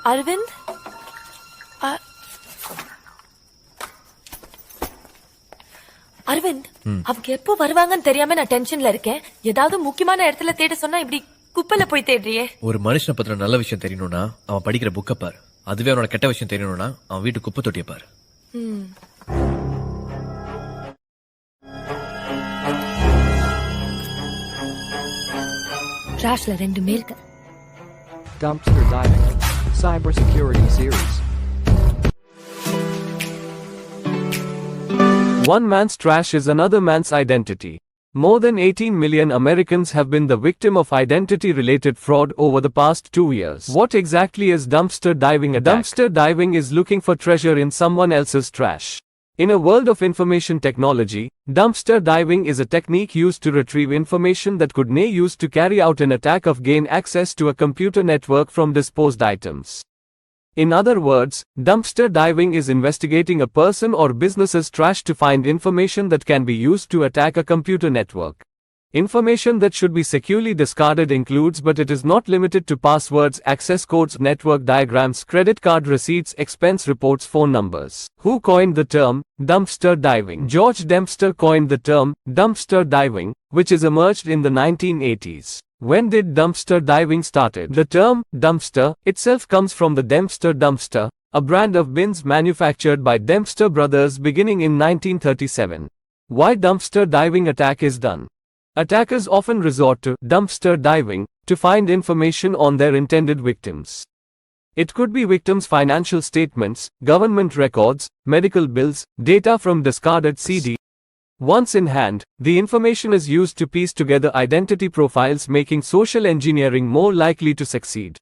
அரவிந்த் அரவிந்த் அவங்க எப்போ வருவாங்கன்னு தெரியாம நான் டென்ஷன்ல இருக்கேன். ஏதாவது முக்கியமான இடத்துல தேட சொன்னா இப்படி குப்பையில போய் தேடுறியே. ஒரு மனுஷனை பத்தின நல்ல விஷயம் தெரியணும்னா அவன் படிக்கிற புக்க பாரு. அதுவே அவனோட கெட்ட விஷயம் தெரியணும்னா அவன் வீட்டு குப்பை தொட்டிய பாரு. ட்ராஷ்ல ரெண்டுமே இருக்கு. Dumpster diving. Cybersecurity series. One man's trash is another man's identity. More than 18 million Americans have been the victim of identity-related fraud over the past 2 years. What exactly is dumpster diving attack? Dumpster diving is looking for treasure in someone else's trash. In a world of information technology, dumpster diving is a technique used to retrieve information that could be used to carry out an attack or gain access to a computer network from disposed items. In other words, dumpster diving is investigating a person or business's trash to find information that can be used to attack a computer network. Information that should be securely discarded includes, but it is not limited to, passwords, access codes, network diagrams, credit card receipts, expense reports, phone numbers. Who coined the term dumpster diving? George Dempster coined the term dumpster diving, which is emerged in the 1980s. When did dumpster diving started? The term dumpster itself comes from the Dempster dumpster, a brand of bins manufactured by Dempster Brothers beginning in 1937. Why dumpster diving attack is done? Attackers often resort to dumpster diving to find information on their intended victims. It could be victims' financial statements, government records, medical bills, data from discarded CD. Once in hand, the information is used to piece together identity profiles, making social engineering more likely to succeed.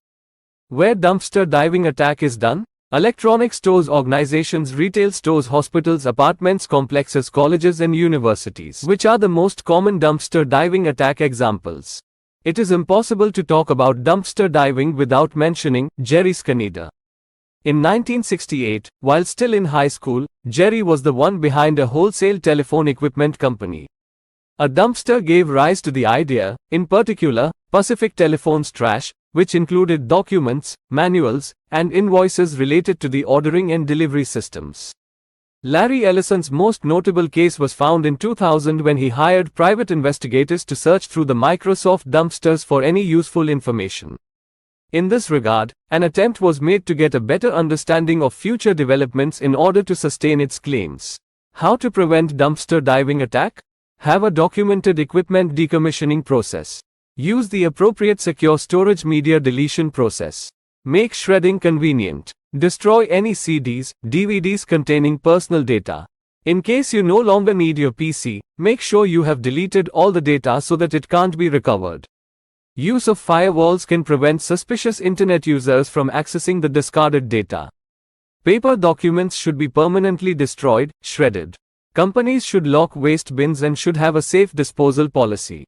Where dumpster diving attack is done? Electronic stores, organizations, retail stores, hospitals, apartments complexes, colleges and universities. Which are the most common dumpster diving attack examples? It is impossible to talk about dumpster diving without mentioning Jerry Skanida. In 1968, while still in high school, Jerry was the one behind a wholesale telephone equipment company. A dumpster gave rise to the idea, in particular, Pacific Telephone's trash, which included documents, manuals, and invoices related to the ordering and delivery systems. Larry Ellison's most notable case was found in 2000 when he hired private investigators to search through the Microsoft dumpsters for any useful information. In this regard, an attempt was made to get a better understanding of future developments in order to sustain its claims. How to prevent dumpster diving attack? Have a documented equipment decommissioning process. Use the appropriate secure storage media deletion process. Make shredding convenient. Destroy any CDs, DVDs containing personal data. In case you no longer need your PC, make sure you have deleted all the data so that it can't be recovered. Use of firewalls can prevent suspicious internet users from accessing the discarded data. Paper documents should be permanently destroyed, shredded. Companies should lock waste bins and should have a safe disposal policy.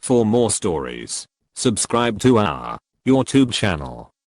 For more stories, subscribe to our YouTube channel.